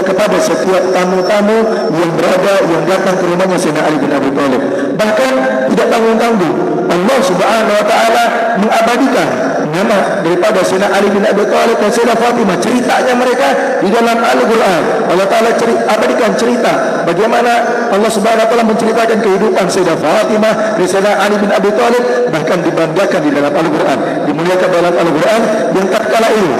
kepada setiap tamu-tamu yang datang ke rumahnya Sayyidina Ali bin Abi Thalib. Bahkan tidak tanggung-tanggung Allah Subhanahu wa taala mengabadikan nama daripada Sayyidina Ali bin Abi Thalib dan Sayyidah Fatimah, ceritanya mereka di dalam Al-Qur'an. Allah Taala abadikan cerita bagaimana Allah Subhanahu wa taala menceritakan kehidupan Sayyidah Fatimah dan Sayyidina Ali bin Abi Thalib, bahkan dibanggakan di dalam Al-Qur'an, dimuliakan dalam Al-Qur'an. Yang tatkala itu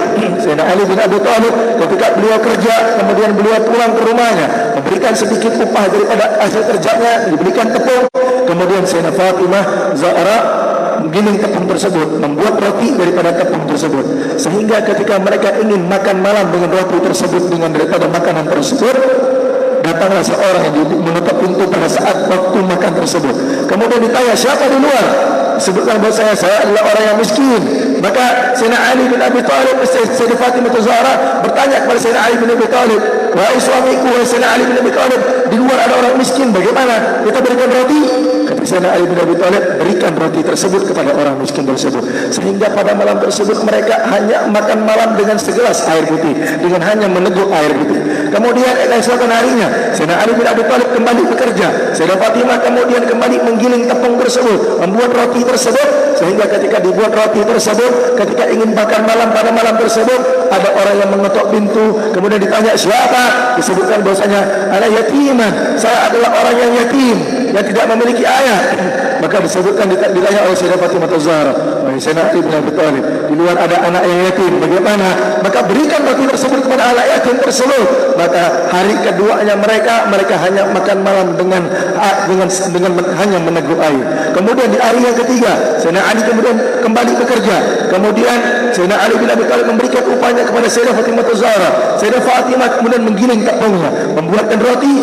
Sayyidina Ali bin Abi Thalib ketika beliau kerja kemudian beliau pulang ke rumahnya memberikan sedikit upah daripada hasil kerjanya, diberikan tepung. Kemudian Sayyidah Fatimah Zahra menggiling tepung tersebut, membuat roti daripada tepung tersebut, sehingga ketika mereka ingin makan malam dengan roti tersebut, dengan daripada makanan tersebut, datanglah seorang yang menutup pintu pada saat waktu makan tersebut. Kemudian ditanya, siapa di luar? Sebutkan bahwa saya adalah orang yang miskin. Maka Sayyidina Ali bin Abi Thalib, Sayyidah Fatimah Zahra bertanya kepada Sayyidina Ali bin Abi Thalib, wahai suamiku, wahai Sayyidina Ali bin Abi Thalib, di luar ada orang miskin, bagaimana kita berikan roti? Kata Sayyidina Ali bin Abi Thalib, berikan roti tersebut kepada orang miskin tersebut. Sehingga pada malam tersebut mereka hanya makan malam dengan segelas air putih, dengan hanya meneguk air putih. Kemudian esokan harinya Sayyidina Ali bin Abi Thalib kembali bekerja. Sayyidah Fatimah kemudian kembali menggiling tepung tersebut, membuat roti tersebut, sehingga ketika dibuat roti tersebut, ketika ingin makan malam pada malam tersebut, ada orang yang mengetuk pintu. Kemudian ditanya siapa? Disebutkan bahwasanya ana yatiman, saya adalah orang yang yatim, yang tidak memiliki ayah. Maka disebutkan ditanya oleh Sayyidah Fatimah Zahra, wahai Sayyidina Ali bin Abi Thalib, di luar ada anak yang yatim, bagaimana? Maka berikan roti tersebut kepada anak yatim tersebut. Maka hari keduanya mereka hanya makan malam dengan hanya meneguk air. Kemudian di hari yang ketiga Sayyidina Ali kemudian kembali bekerja. Kemudian Sayyidina Ali bin Abi Thalib memberikan upahnya kepada Sayyidah Fatimah Zahra. Sayyidah Fatimah kemudian menggiling tepungnya, membuatkan roti.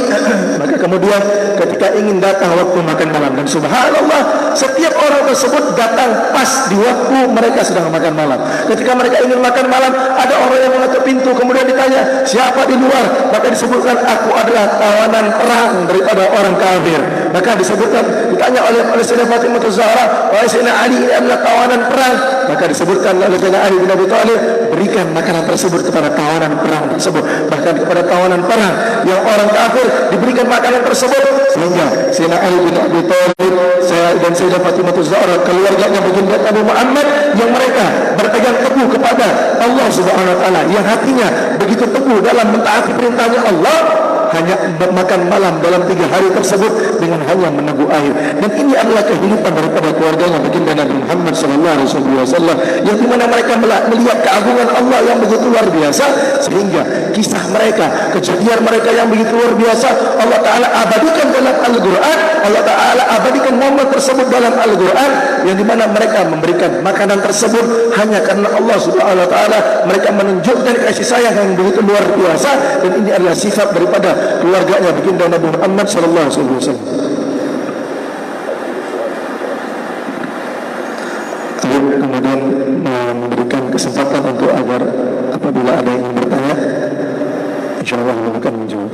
Maka kemudian ketika ingin datang waktu makan malam, dan subhanallah setiap orang tersebut datang pas di waktu mereka sedang makan malam. Ketika mereka ingin makan malam, ada orang yang mengetuk pintu, kemudian ditanya siapa di luar? Maka disebutkan aku adalah tawanan perang daripada orang kafir. Maka disebutkan ditanya oleh Sayyidah Fatimah Zahra, wahai Sayyidina Ali, ini adalah tawanan perang. Maka disebutkan oleh Sayyidina Ali bin Abi Thalib, berikan makanan tersebut kepada tawanan perang tersebut, bahkan kepada tawanan perang yang orang kafir diberikan makanan tersebut. Sehingga Sayyidina Ali bin Abi Thalib dan Sayyidah Fatimah Zahra, keluarganya baginda Nabi Muhammad, yang mereka berpegang teguh kepada Allah Subhanahu wa taala, yang hatinya begitu teguh dalam mentaati perintahnya Allah, hanya makan malam dalam 3 hari tersebut dengan hanya meneguk air. Dan ini adalah kehidupan daripada keluarganya baginda Nabi Muhammad SAW, yang dimana mereka melihat keagungan Allah yang begitu luar biasa, sehingga kisah mereka, kejadian mereka yang begitu luar biasa Allah Ta'ala abadikan dalam Al-Quran. Allah Ta'ala abadikan momen tersebut dalam Al-Quran, yang dimana mereka memberikan makanan tersebut hanya karena Allah Subhanahu Wa Ta'ala. Mereka menunjukkan kasih sayang yang begitu luar biasa, dan ini adalah sifat daripada keluarganya baginda Nabi Muhammad SAW. Kemudian memberikan kesempatan untuk agar apabila ada yang bertanya, insyaAllah Allah akan menjawab.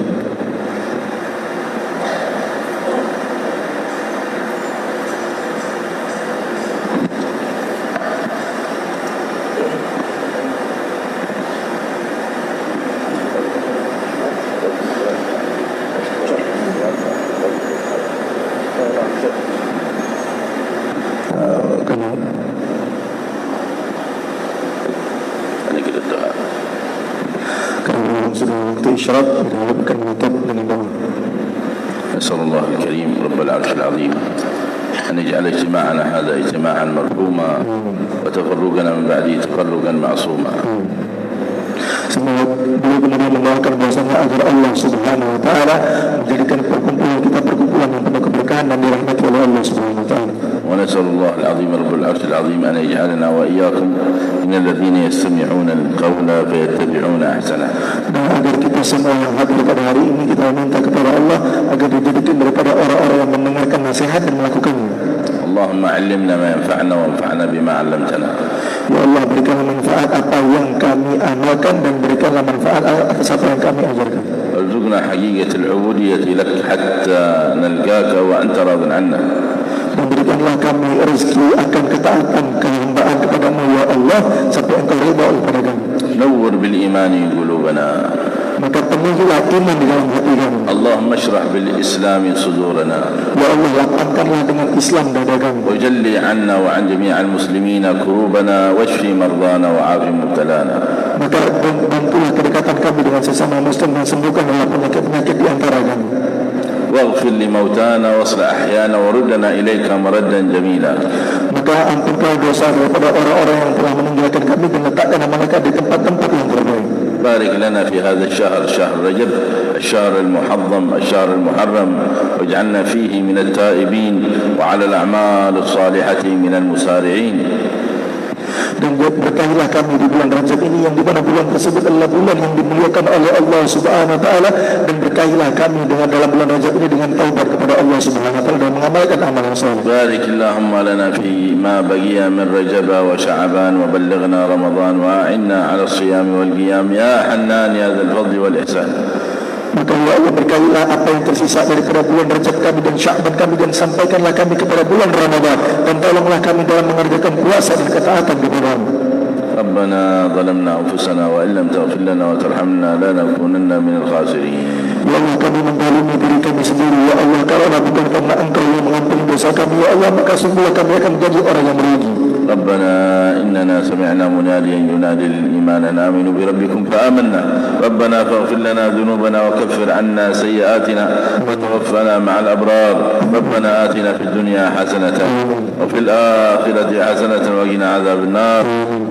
إشراق بك المطب من الله. نسأل الله الكريم رب العرش العظيم أن يجعل اجتماعنا هذا اجتماعا مرحوما وتفرقنا من بعده تفرقا معصوما. Semoga beliau benar-benar mendoakan bahwasanya agar Allah Subhanahu Wa Taala menjadikan perkumpulan kita perkumpulan yang penuh keberkahan dan dirahmati oleh Allah Subhanahu Wa Taala. ونسأل الله العظيم رب العرش العظيم أن يجعلنا وإياكم من الذين يستمعون القول فيتبعون أحسنه. Dan agar kita semua yang hadir pada hari ini, kita minta kepada Allah agar dijadikan daripada orang-orang yang mendengarkan nasihat dan melakukannya. اللهم علمنا ما ينفعنا وانفعنا بما علمتنا. Ya Allah, berikanlah manfaat apa yang kami amalkan dan berikanlah manfaat atas apa yang kami ajarkan. ارزقنا حقيقة العبودية لك حتى نلقاك وأنت راض عنا. Dan berikanlah kami rezeki akan ketaatan kehambaan kepadamu ya Allah sampai engkau ridha kepada kami. نور بالإيمان قلوبنا. Maka penuhilah iman di dalam hati kami. اللهم اشرح بالإسلام صدورنا. Ya Allah, lapangkanlah dengan Islam dada kami. وجلي عنا وعن جميع المسلمين كروبنا واشفي مرضانا وعاف مبتلانا. Maka bantulah kedekatan kami dengan sesama Muslim dan sembuhkanlah penyakit-penyakit di antara kami. واغفر لموتانا واصلح أحيانا وردنا إليك مردا جميلا. Maka ampunkan dosa daripada orang-orang yang telah meninggalkan kami dan letakkan mereka di tempat-tempat yang terbaik. بارك لنا في هذا الشهر شهر رجب الشهر المحظم الشهر المحرم واجعلنا فيه من التائبين وعلى الأعمال الصالحة من المسارعين. Dan berkahilah kami di bulan Rajab ini, yang di mana bulan tersebut adalah bulan yang dimuliakan oleh Allah Subhanahu Wa Taala, dan berkahilah kami dengan dalam bulan Rajab ini dengan taubat kepada Allah Subhanahu Wa Taala dan mengamalkan amalan saleh. بارك اللهم لنا في ما بقي من رجب وشعبان وبلغنا رمضان وأعنا على الصيام والقيام يا حنان يا ذا الفضل والإحسان. Maka ya Allah, berkahilah apa yang tersisa daripada bulan Rajab kami dan Sya'ban kami, dan sampaikanlah kami kepada bulan Ramadan, dan tolonglah kami dalam mengerjakan puasa dan ketaatan kepada-Mu. ربنا ظلمنا أنفسنا وإن لم تغفر لنا وترحمنا لنكونن من الخاسرين. Ya Allah, kami menzalimi diri kami sendiri. Ya Allah, kalau bukan karena Engkau yang mengampuni dosa kami, ya Allah, maka sungguhlah kami akan menjadi orang yang merugi. ربنا إننا سمعنا مناديا ينادي للإيمان أن آمنوا بربكم فآمنا ربنا فاغفر لنا ذنوبنا وكفر عنا سيئاتنا وتوفنا مع الأبرار ربنا آتنا في الدنيا حسنة وفي الآخرة حسنة وقنا عذاب النار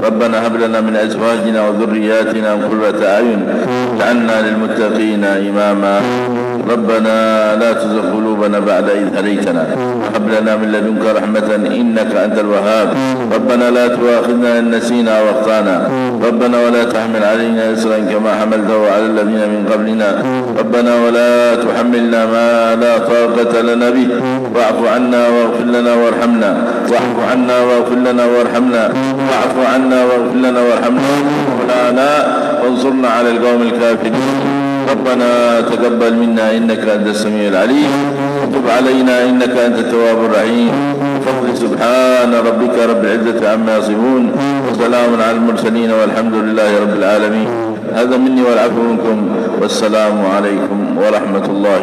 ربنا هب لنا من أزواجنا وذرياتنا قرة أعين واجعلنا للمتقين إماما ربنا لا تزغ قلوبنا بعد إذ هديتنا وهب لنا من لدنك رحمة إنك أنت الوهاب ربنا لا تؤاخذنا إن نسينا واخطأنا ربنا ولا تحمل علينا إصرا كما حملته على الذين من قبلنا ربنا ولا تحملنا ما لا طاقة لنا به واعف عنا واغفر لنا وارحمنا واعف عنا واغفر لنا وارحمنا واعف عنا واغفر لنا وارحمنا مولانا وانصرنا على القوم الكافرين ربنا تقبل منا إنك أنت السميع العليم وتب علينا إنك أنت التواب الرحيم بفضل سبحان ربك رب العزة عما يصفون وسلام على المرسلين والحمد لله رب العالمين. هذا مني والعفو منكم والسلام عليكم ورحمة الله.